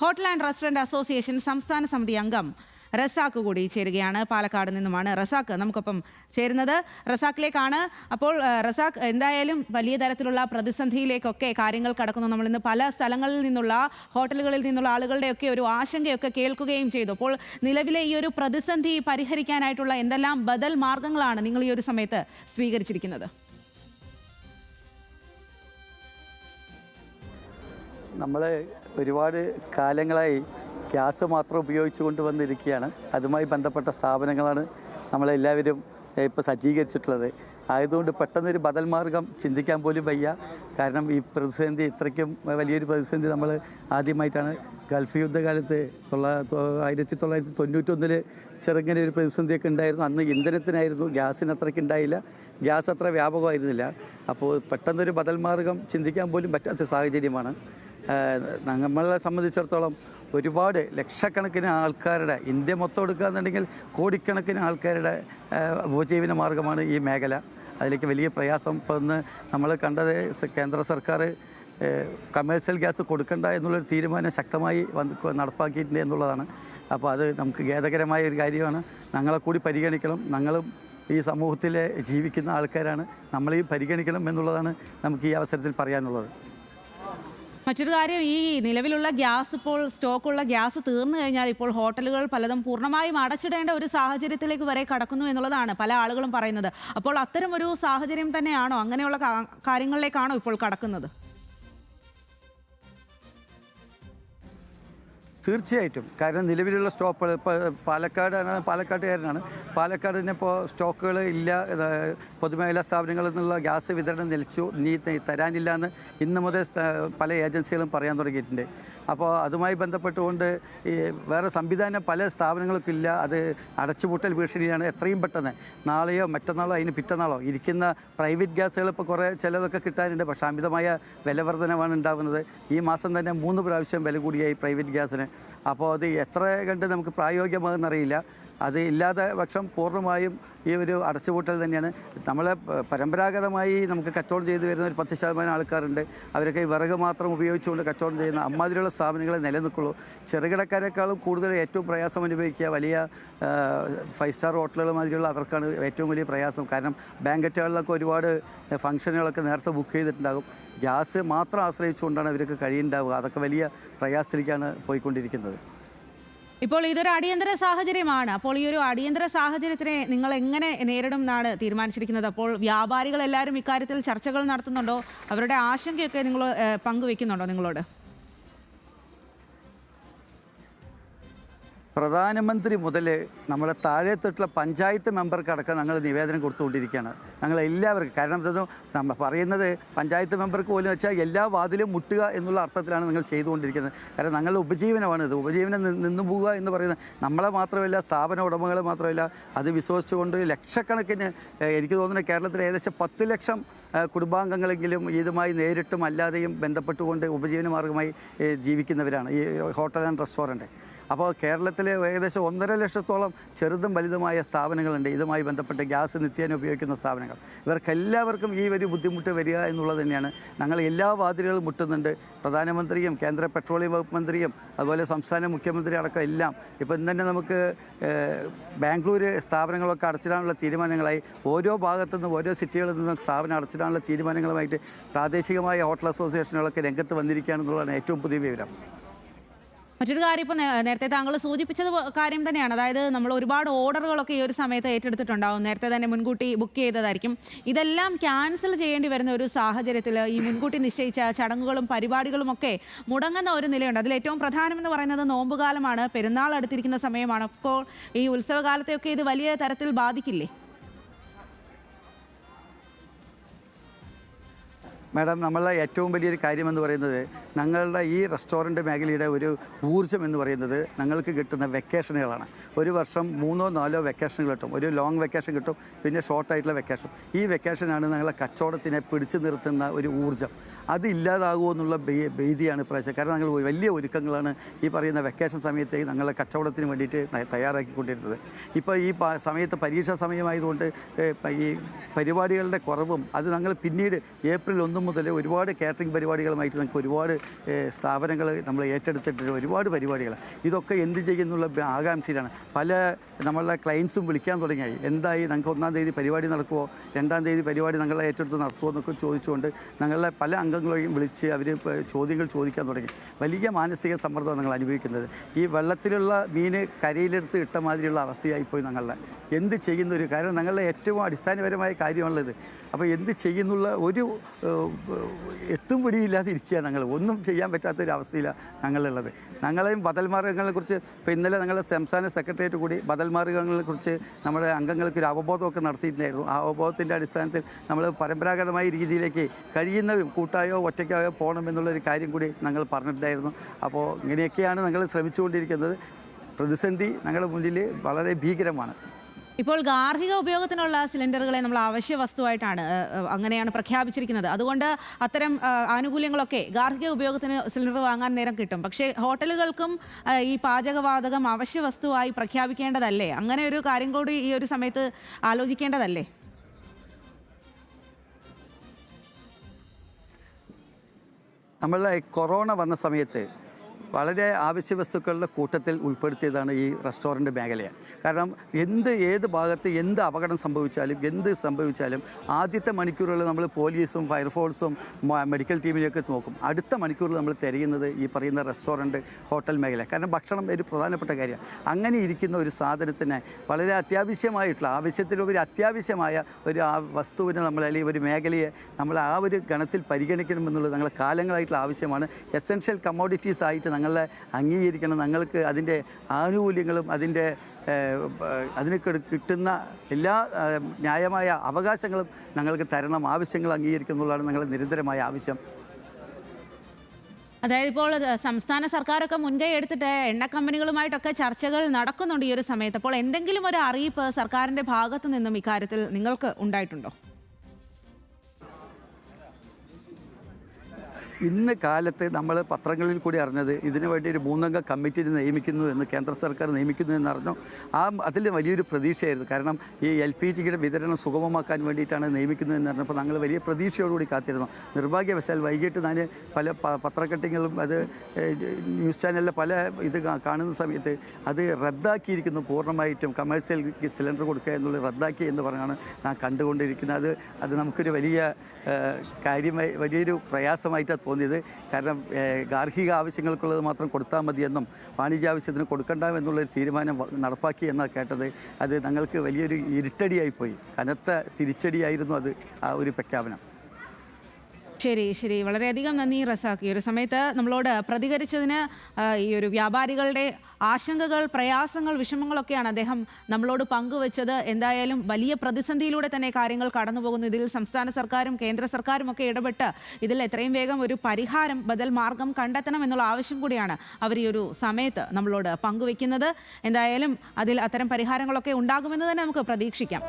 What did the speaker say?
Hotel and restaurant association സംസ്ഥാന സമിതി അംഗം റസാഖ് കൂടി ചേരുകയാണ്. പാലക്കാട് നിന്നുമാണ് റസാഖ് നമുക്കൊപ്പം ചേരുന്നത്. റസാഖിലേക്കാണ്. അപ്പോൾ റസാഖ്, എന്തായാലും വലിയ തരത്തിലുള്ള പ്രതിസന്ധിയിലേക്കൊക്കെ കാര്യങ്ങൾ കടക്കുന്നു. നമ്മളിന്ന് പല സ്ഥലങ്ങളിൽ നിന്നുള്ള ഹോട്ടലുകളിൽ നിന്നുള്ള ആളുകളുടെയൊക്കെ ഒരു ആശങ്കയൊക്കെ കേൾക്കുകയും ചെയ്തു. അപ്പോൾ നിലവിലെ ഈ ഒരു പ്രതിസന്ധി പരിഹരിക്കാനായിട്ടുള്ള എന്തെല്ലാം ബദൽ മാർഗങ്ങളാണ് നിങ്ങൾ ഈ ഒരു സമയത്ത് സ്വീകരിച്ചിരിക്കുന്നത്? നമ്മൾ ഒരുപാട് കാലങ്ങളായി ഗ്യാസ് മാത്രം ഉപയോഗിച്ചു കൊണ്ടുവന്നിരിക്കുകയാണ്. അതുമായി ബന്ധപ്പെട്ട സ്ഥാപനങ്ങളാണ് നമ്മളെല്ലാവരും ഇപ്പോൾ സജ്ജീകരിച്ചിട്ടുള്ളത്. ആയതുകൊണ്ട് പെട്ടെന്നൊരു ബദൽ മാർഗം ചിന്തിക്കാൻ പോലും വയ്യ. കാരണം ഈ പ്രതിസന്ധി ഇത്രയ്ക്കും വലിയൊരു പ്രതിസന്ധി നമ്മൾ ആദ്യമായിട്ടാണ്. ഗൾഫ് യുദ്ധകാലത്ത് 1991 ചെറുങ്ങനെ ഒരു പ്രതിസന്ധിയൊക്കെ ഉണ്ടായിരുന്നു. അന്ന് ഇന്ധനത്തിനായിരുന്നു, ഗ്യാസിന് അത്രയ്ക്ക് ഉണ്ടായില്ല. ഗ്യാസ് അത്ര വ്യാപകമായിരുന്നില്ല. അപ്പോൾ പെട്ടെന്നൊരു ബദൽ മാർഗം ചിന്തിക്കാൻ പോലും പറ്റാത്ത സാഹചര്യമാണ്. നമ്മളെ സംബന്ധിച്ചിടത്തോളം ഒരുപാട് ലക്ഷക്കണക്കിന് ആൾക്കാരുടെ, ഇന്ത്യ മൊത്തം എടുക്കുകയെന്നുണ്ടെങ്കിൽ കോടിക്കണക്കിന് ആൾക്കാരുടെ ഉപജീവന മാർഗമാണ് ഈ മേഖല. അതിലേക്ക് വലിയ പ്രയാസം ഇപ്പോൾ ഇന്ന് നമ്മൾ കണ്ടത് കേന്ദ്ര സർക്കാർ കമേഴ്സ്യൽ ഗ്യാസ് കൊടുക്കണ്ട എന്നുള്ളൊരു തീരുമാനം ശക്തമായി നടപ്പാക്കിയിട്ടുണ്ട് എന്നുള്ളതാണ്. അപ്പോൾ അത് നമുക്ക് ഖേദകരമായ ഒരു കാര്യമാണ്. ഞങ്ങളെ കൂടി പരിഗണിക്കണം. ഞങ്ങളും ഈ സമൂഹത്തിൽ ജീവിക്കുന്ന ആൾക്കാരാണ്, നമ്മളെയും പരിഗണിക്കണം എന്നുള്ളതാണ് നമുക്ക് ഈ അവസരത്തിൽ പറയാനുള്ളത്. മറ്റൊരു കാര്യം, ഈ നിലവിലുള്ള ഗ്യാസ്, ഇപ്പോൾ സ്റ്റോക്കുള്ള ഗ്യാസ് തീർന്നു കഴിഞ്ഞാൽ ഇപ്പോൾ ഹോട്ടലുകൾ പലതും പൂർണ്ണമായും അടച്ചിടേണ്ട ഒരു സാഹചര്യത്തിലേക്ക് വരെ കടക്കുന്നു എന്നുള്ളതാണ് പല ആളുകളും പറയുന്നത്. അപ്പോൾ അത്തരം ഒരു സാഹചര്യം തന്നെയാണോ, അങ്ങനെയുള്ള കാര്യങ്ങളിലേക്കാണോ ഇപ്പോൾ കടക്കുന്നത്? തീർച്ചയായിട്ടും. കാരണം നിലവിലുള്ള സ്റ്റോക്കുകൾ ഇപ്പോൾ പാലക്കാട്ടുകാരനാണ്. പാലക്കാടിന് ഇപ്പോൾ സ്റ്റോക്കുകൾ ഇല്ല. പൊതുമേഖലാ സ്ഥാപനങ്ങളിൽ നിന്നുള്ള ഗ്യാസ് വിതരണം നിലച്ചു, ഇനി തരാനില്ല എന്ന് ഇന്ന് മുതൽ പല ഏജൻസികളും പറയാൻ തുടങ്ങിയിട്ടുണ്ട്. അപ്പോൾ അതുമായി ബന്ധപ്പെട്ടുകൊണ്ട് ഈ വേറെ സംവിധാനം പല സ്ഥാപനങ്ങൾക്കില്ല. അത് അടച്ചുപൂട്ടൽ ഭീഷണിയാണ്. എത്രയും പെട്ടെന്ന് നാളെയോ മറ്റന്നാളോ അതിന് പിറ്റന്നാളോ ഇരിക്കുന്ന പ്രൈവറ്റ് ഗ്യാസുകൾ ഇപ്പോൾ കുറേ ചിലതൊക്കെ കിട്ടാനുണ്ട്. പക്ഷേ അമിതമായ വില വർധനമാണ് ഉണ്ടാകുന്നത്. ഈ മാസം തന്നെ 3 പ്രാവശ്യം വില കൂടിയായി പ്രൈവറ്റ് ഗ്യാസിന്. അപ്പോൾ അത് എത്ര കണ്ട് നമുക്ക് പ്രായോഗികമാകുന്നറിയില്ല. അത് ഇല്ലാതെ പക്ഷം പൂർണ്ണമായും ഈ ഒരു അടച്ചുപൂട്ടൽ തന്നെയാണ്. നമ്മളെ പരമ്പരാഗതമായി നമുക്ക് കച്ചവടം ചെയ്ത് വരുന്ന ഒരു 10% ആൾക്കാരുണ്ട്. അവരൊക്കെ ഈ വിറക് മാത്രം ഉപയോഗിച്ചുകൊണ്ട് കച്ചവടം ചെയ്യുന്ന അമ്മാതിരിയുള്ള സ്ഥാപനങ്ങളെ നിലനിൽക്കുള്ളൂ. ചെറുകിടക്കാരെക്കാളും കൂടുതൽ ഏറ്റവും പ്രയാസം അനുഭവിക്കുക വലിയ 5 സ്റ്റാർ ഹോട്ടലുകൾ മാതിരിയുള്ള അവർക്കാണ് ഏറ്റവും വലിയ പ്രയാസം. കാരണം ബാങ്കറ്റുകളിലൊക്കെ ഒരുപാട് ഫംഗ്ഷനുകളൊക്കെ നേരത്തെ ബുക്ക് ചെയ്തിട്ടുണ്ടാകും. ഗ്യാസ് മാത്രം ആശ്രയിച്ചുകൊണ്ടാണ് ഇവർക്ക് കഴിയുണ്ടാവുക. അതൊക്കെ വലിയ പ്രയാസത്തിലേക്കാണ് പോയിക്കൊണ്ടിരിക്കുന്നത്. ഇപ്പോൾ ഇതൊരു അടിയന്തര സാഹചര്യമാണ്. അപ്പോൾ ഈ ഒരു അടിയന്തര സാഹചര്യത്തിനെ നിങ്ങൾ എങ്ങനെ നേരിടും എന്നാണ് തീരുമാനിച്ചിരിക്കുന്നത്? അപ്പോൾ വ്യാപാരികൾ എല്ലാവരും ഇക്കാര്യത്തിൽ ചർച്ചകൾ നടത്തുന്നുണ്ടോ? അവരുടെ ആശങ്കയൊക്കെ നിങ്ങൾ പങ്കുവെക്കുന്നുണ്ടോ നിങ്ങളോട്? പ്രധാനമന്ത്രി മുതൽ നമ്മളെ താഴെത്തൊട്ടുള്ള പഞ്ചായത്ത് മെമ്പർക്കടക്കം ഞങ്ങൾ നിവേദനം കൊടുത്തുകൊണ്ടിരിക്കുകയാണ്. ഞങ്ങളെല്ലാവർക്കും, കാരണം ഇതൊന്നും നമ്മൾ പറയുന്നത് പഞ്ചായത്ത് മെമ്പർക്ക് പോലും വെച്ചാൽ എല്ലാ വാതിലും മുട്ടുക എന്നുള്ള അർത്ഥത്തിലാണ് നിങ്ങൾ ചെയ്തുകൊണ്ടിരിക്കുന്നത്. കാരണം ഞങ്ങളുടെ ഉപജീവനമാണിത്. ഉപജീവനം നിന്നു പോവുക എന്ന് പറയുന്നത് നമ്മളെ മാത്രമല്ല, സ്ഥാപന ഉടമകളെ മാത്രമല്ല, അത് വിശ്വസിച്ചുകൊണ്ട് ലക്ഷക്കണക്കിന്, എനിക്ക് തോന്നുന്നത് കേരളത്തിൽ ഏകദേശം 10 ലക്ഷം കുടുംബാംഗങ്ങളെങ്കിലും ഇതുമായി നേരിട്ടും അല്ലാതെയും ബന്ധപ്പെട്ടുകൊണ്ട് ഉപജീവന മാർഗമായി ജീവിക്കുന്നവരാണ് ഈ ഹോട്ടൽ ആൻഡ് റെസ്റ്റോറൻറ്റ്. അപ്പോൾ കേരളത്തിലെ ഏകദേശം 1.5 ലക്ഷത്തോളം ചെറുതും വലുതുമായ സ്ഥാപനങ്ങളുണ്ട് ഇതുമായി ബന്ധപ്പെട്ട് ഗ്യാസ് നിത്യേന ഉപയോഗിക്കുന്ന സ്ഥാപനങ്ങൾ. ഇവർക്കെല്ലാവർക്കും ഈ ഒരു ബുദ്ധിമുട്ട് വരിക എന്നുള്ളത് തന്നെയാണ്. ഞങ്ങൾ എല്ലാ വാതിലുകളും മുട്ടുന്നുണ്ട്. പ്രധാനമന്ത്രിയും കേന്ദ്ര പെട്രോളിയം വകുപ്പ് മന്ത്രിയും അതുപോലെ സംസ്ഥാന മുഖ്യമന്ത്രി അടക്കം എല്ലാം. ഇപ്പോൾ ഇന്ന് തന്നെ നമുക്ക് ബാംഗ്ലൂർ സ്ഥാപനങ്ങളൊക്കെ അടച്ചിടാനുള്ള തീരുമാനങ്ങളായി. ഓരോ ഭാഗത്തുനിന്നും ഓരോ സിറ്റികളിൽ നിന്നും സ്ഥാപനം അടച്ചിടാനുള്ള തീരുമാനങ്ങളുമായിട്ട് പ്രാദേശികമായ ഹോട്ടൽ അസോസിയേഷനുകളൊക്കെ രംഗത്ത് വന്നിരിക്കുകയാണെന്നുള്ളതാണ് ഏറ്റവും പുതിയ വിവരം. മറ്റൊരു കാര്യം, ഇപ്പോൾ നേരത്തെ താങ്കൾ സൂചിപ്പിച്ചത് കാര്യം തന്നെയാണ്. അതായത് നമ്മൾ ഒരുപാട് ഓർഡറുകളൊക്കെ ഈ ഒരു സമയത്ത് ഏറ്റെടുത്തിട്ടുണ്ടാവും. നേരത്തെ തന്നെ മുൻകൂട്ടി ബുക്ക് ചെയ്തതായിരിക്കും. ഇതെല്ലാം ക്യാൻസൽ ചെയ്യേണ്ടി വരുന്ന ഒരു സാഹചര്യത്തിൽ ഈ മുൻകൂട്ടി നിശ്ചയിച്ച ചടങ്ങുകളും പരിപാടികളും ഒക്കെ മുടങ്ങുന്ന ഒരു നിലയുണ്ട്. അതിൽ ഏറ്റവും പ്രധാനമെന്ന് പറയുന്നത് നോമ്പുകാലമാണ്, പെരുന്നാൾ അടുത്തിരിക്കുന്ന സമയമാണ്. അപ്പോൾ ഈ ഉത്സവകാലത്തെയൊക്കെ ഇത് വലിയ തരത്തിൽ ബാധിക്കില്ലേ? മാഡം, നമ്മളെ ഏറ്റവും വലിയൊരു കാര്യമെന്ന് പറയുന്നത് ഞങ്ങളുടെ ഈ റെസ്റ്റോറൻറ്റ് മേഖലയുടെ ഒരു ഊർജ്ജം എന്ന് പറയുന്നത് ഞങ്ങൾക്ക് കിട്ടുന്ന വെക്കേഷനുകളാണ്. ഒരു വർഷം 3-4 വെക്കേഷനുകൾ കിട്ടും. ഒരു ലോങ് വെക്കേഷൻ കിട്ടും, പിന്നെ ഷോർട്ടായിട്ടുള്ള വെക്കേഷൻ. ഈ വെക്കേഷനാണ് ഞങ്ങളെ കച്ചവടത്തിനെ പിടിച്ചു നിർത്തുന്ന ഒരു ഊർജ്ജം. അതില്ലാതാകുമോ എന്നുള്ള ഭീതിയാണ് പ്രാവശ്യം. കാരണം ഞങ്ങൾ വലിയ ഒരുക്കങ്ങളാണ് ഈ പറയുന്ന വെക്കേഷൻ സമയത്ത് ഞങ്ങളെ കച്ചവടത്തിന് വേണ്ടിയിട്ട് തയ്യാറാക്കിക്കൊണ്ടിരുന്നത്. ഇപ്പോൾ ഈ സമയത്ത് പരീക്ഷാ സമയമായതുകൊണ്ട് ഈ പരിപാടികളുടെ കുറവും അത് ഞങ്ങൾ പിന്നീട് ഏപ്രിൽ 1 മുതൽ ഒരുപാട് കാറ്ററിംഗ് പരിപാടികളുമായിട്ട് നമുക്ക് ഒരുപാട് സ്ഥാപനങ്ങൾ നമ്മൾ ഏറ്റെടുത്തിട്ടുണ്ട്, ഒരുപാട് പരിപാടികൾ. ഇതൊക്കെ എന്ത് ചെയ്യുന്നുള്ള ആകാംക്ഷയിലാണ് പല നമ്മളുടെ ക്ലയൻസും വിളിക്കാൻ തുടങ്ങിയായി. എന്തായി, ഞങ്ങൾക്ക് 1-ാം തീയതി പരിപാടി നടക്കുമോ, 2-ാം തീയതി പരിപാടി ഞങ്ങളെ ഏറ്റെടുത്ത് നടത്തുമോ എന്നൊക്കെ ചോദിച്ചുകൊണ്ട് ഞങ്ങളുടെ പല അംഗങ്ങളെയും വിളിച്ച് അവർ ചോദ്യങ്ങൾ ചോദിക്കാൻ തുടങ്ങി. വലിയ മാനസിക സമ്മർദ്ദമാണ് ഞങ്ങൾ അനുഭവിക്കുന്നത്. ഈ വെള്ളത്തിലുള്ള മീൻ കരയിലെടുത്ത് ഇട്ട മാതിരിയുള്ള അവസ്ഥയായിപ്പോയി ഞങ്ങളുടെ. എന്ത് ചെയ്യുന്നൊരു കാരണം ഞങ്ങളുടെ ഏറ്റവും അടിസ്ഥാനപരമായ കാര്യമാണുള്ളത്. അപ്പോൾ എന്ത് ചെയ്യുന്നുള്ള ഒരു എത്തും പിടിയില്ലാതെ ഇരിക്കുക. ഞങ്ങൾ ഒന്നും ചെയ്യാൻ പറ്റാത്തൊരവസ്ഥയിലാണ് ഞങ്ങളുള്ളത്. ഞങ്ങളെയും ബദൽ മാർഗ്ഗങ്ങളെക്കുറിച്ച് ഇപ്പോൾ ഇന്നലെ ഞങ്ങളുടെ സംസ്ഥാന സെക്രട്ടേറിയറ്റ് കൂടി ബദൽ മാർഗ്ഗങ്ങളെക്കുറിച്ച് നമ്മുടെ അംഗങ്ങൾക്ക് ഒരു അവബോധമൊക്കെ നടത്തിയിട്ടുണ്ടായിരുന്നു. ആ അവബോധത്തിൻ്റെ അടിസ്ഥാനത്തിൽ നമ്മൾ പരമ്പരാഗതമായ രീതിയിലേക്ക് കഴിയുന്നവരും കൂട്ടായോ ഒറ്റയ്ക്കായോ പോകണമെന്നുള്ളൊരു കാര്യം കൂടി ഞങ്ങൾ പറഞ്ഞിട്ടുണ്ടായിരുന്നു. അപ്പോൾ ഇങ്ങനെയൊക്കെയാണ് ഞങ്ങൾ ശ്രമിച്ചുകൊണ്ടിരിക്കുന്നത്. പ്രതിസന്ധി ഞങ്ങളുടെ മുന്നിൽ വളരെ ഭീകരമാണ്. ഇപ്പോൾ ഗാർഹിക ഉപയോഗത്തിനുള്ള സിലിണ്ടറുകളെ നമ്മൾ അവശ്യ വസ്തുവായിട്ടാണ് അങ്ങനെയാണ് പ്രഖ്യാപിച്ചിരിക്കുന്നത്. അതുകൊണ്ട് അത്തരം ആനുകൂല്യങ്ങളൊക്കെ ഗാർഹിക ഉപയോഗത്തിന് സിലിണ്ടർ വാങ്ങാൻ നേരം കിട്ടും. പക്ഷേ ഹോട്ടലുകൾക്കും ഈ പാചകവാതകം അവശ്യ വസ്തുവായി പ്രഖ്യാപിക്കേണ്ടതല്ലേ? അങ്ങനെ ഒരു കാര്യം കൂടി ഈ ഒരു സമയത്ത് ആലോചിക്കേണ്ടതല്ലേ? നമ്മളെ കൊറോണ വന്ന സമയത്ത് വളരെ ആവശ്യ വസ്തുക്കളുടെ കൂട്ടത്തിൽ ഉൾപ്പെടുത്തിയതാണ് ഈ റെസ്റ്റോറൻറ്റ് മേഖലയെ. കാരണം ഏത് ഭാഗത്ത് എന്ത് അപകടം സംഭവിച്ചാലും എന്ത് സംഭവിച്ചാലും ആദ്യത്തെ മണിക്കൂറുകൾ നമ്മൾ പോലീസും ഫയർഫോഴ്സും മെഡിക്കൽ ടീമിനെയൊക്കെ നോക്കും. അടുത്ത മണിക്കൂറിൽ നമ്മൾ തിരയുന്നത് ഈ പറയുന്ന റെസ്റ്റോറൻറ്റ് ഹോട്ടൽ മേഖല. കാരണം ഭക്ഷണം ഒരു പ്രധാനപ്പെട്ട കാര്യമാണ്. അങ്ങനെ ഇരിക്കുന്ന ഒരു സാധനത്തിന് വളരെ അത്യാവശ്യമായിട്ടുള്ള ആവശ്യത്തിലുപരി അത്യാവശ്യമായ ഒരു വസ്തുവിനെ നമ്മൾ അല്ലെങ്കിൽ ഒരു മേഖലയെ നമ്മൾ ആ ഒരു ഗണത്തിൽ പരിഗണിക്കണമെന്നുള്ളത് ഞങ്ങൾ കാലങ്ങളായിട്ടുള്ള ആവശ്യമാണ്. എസെൻഷ്യൽ കമ്മോഡിറ്റീസ് ആയിട്ട് ഞങ്ങളെ അംഗീകരിക്കണം. ഞങ്ങൾക്ക് അതിൻ്റെ ആനുകൂല്യങ്ങളും അതിന് കിട്ടുന്ന എല്ലാ ന്യായമായ അവകാശങ്ങളും ഞങ്ങൾക്ക് തരണം, ആവശ്യങ്ങൾ അംഗീകരിക്കുന്നുള്ളതാണ് ഞങ്ങളുടെ നിരന്തരമായ ആവശ്യം. അതായത് ഇപ്പോൾ സംസ്ഥാന സർക്കാരൊക്കെ മുൻകൈ എടുത്തിട്ട് എണ്ണ കമ്പനികളുമായിട്ടൊക്കെ ചർച്ചകൾ നടക്കുന്നുണ്ട് ഈ ഒരു സമയത്ത്. അപ്പോൾ എന്തെങ്കിലും ഒരു അറിയിപ്പ് സർക്കാരിൻ്റെ ഭാഗത്തു നിന്നും ഇക്കാര്യത്തിൽ നിങ്ങൾക്ക് ഉണ്ടായിട്ടുണ്ടോ? ഇന്ന് കാലത്ത് നമ്മൾ പത്രങ്ങളിൽ കൂടി അറിഞ്ഞത് ഇതിനു വേണ്ടി ഒരു 3-അംഗ കമ്മിറ്റി നിയമിക്കുന്നു എന്ന് കേന്ദ്ര സർക്കാർ നിയമിക്കുന്നു എന്നറിഞ്ഞു. അതിൽ വലിയൊരു പ്രതീക്ഷയായിരുന്നു. കാരണം ഈ LPGയുടെ വിതരണം സുഗമമാക്കാൻ വേണ്ടിയിട്ടാണ് നിയമിക്കുന്നത് എന്ന് പറഞ്ഞപ്പോൾ ഞങ്ങൾ വലിയ പ്രതീക്ഷയോടുകൂടി കാത്തിരുന്നു. നിർഭാഗ്യവശാൽ വൈകിട്ട് ഞാൻ പല പത്രക്കട്ടിങ്ങുകളും അത് ന്യൂസ് ചാനലിലെ പല ഇത് കാണുന്ന സമയത്ത് അത് റദ്ദാക്കിയിരിക്കുന്നു. പൂർണ്ണമായിട്ടും കമേഴ്സ്യൽ സിലിണ്ടർ കൊടുക്കുക എന്നുള്ളത് റദ്ദാക്കി എന്ന് പറഞ്ഞാണ് ഞാൻ കണ്ടുകൊണ്ടിരിക്കുന്നത്. അത് നമുക്കൊരു വലിയ കാര്യമായി വലിയൊരു പ്രയാസമായിട്ടാണ് തോന്നിയത്. കാരണം ഗാർഹിക ആവശ്യങ്ങൾക്കുള്ളത് മാത്രം കൊടുത്താൽ മതിയെന്നും വാണിജ്യ ആവശ്യത്തിന് കൊടുക്കണ്ട എന്നുള്ളൊരു തീരുമാനം നടപ്പാക്കി എന്നാണ് കേട്ടത്. അത് ഞങ്ങൾക്ക് വലിയൊരു ഇരുട്ടടിയായിപ്പോയി. കനത്ത തിരിച്ചടിയായിരുന്നു അത്, ആ ഒരു പ്രഖ്യാപനം. ശരി, വളരെയധികം നന്ദി റസാഖ്. ഈ ഒരു സമയത്ത് നമ്മളോട് പ്രതികരിച്ചതിന്. ഈ ഒരു വ്യാപാരികളുടെ ആശങ്കകൾ, പ്രയാസങ്ങൾ, വിഷമങ്ങളൊക്കെയാണ് അദ്ദേഹം നമ്മളോട് പങ്കുവച്ചത്. എന്തായാലും വലിയ പ്രതിസന്ധിയിലൂടെ തന്നെ കാര്യങ്ങൾ കടന്നു പോകുന്നു. ഇതിൽ സംസ്ഥാന സർക്കാരും കേന്ദ്ര സർക്കാരും ഒക്കെ ഇടപെട്ട് ഇതിൽ എത്രയും വേഗം ഒരു പരിഹാരം, ബദൽ മാർഗം കണ്ടെത്തണം എന്നുള്ള ആവശ്യം കൂടിയാണ് അവർ ഈ ഒരു സമയത്ത് നമ്മളോട് പങ്കുവെക്കുന്നത്. എന്തായാലും അതിൽ അത്തരം പരിഹാരങ്ങളൊക്കെ ഉണ്ടാകുമെന്ന് തന്നെ നമുക്ക് പ്രതീക്ഷിക്കാം.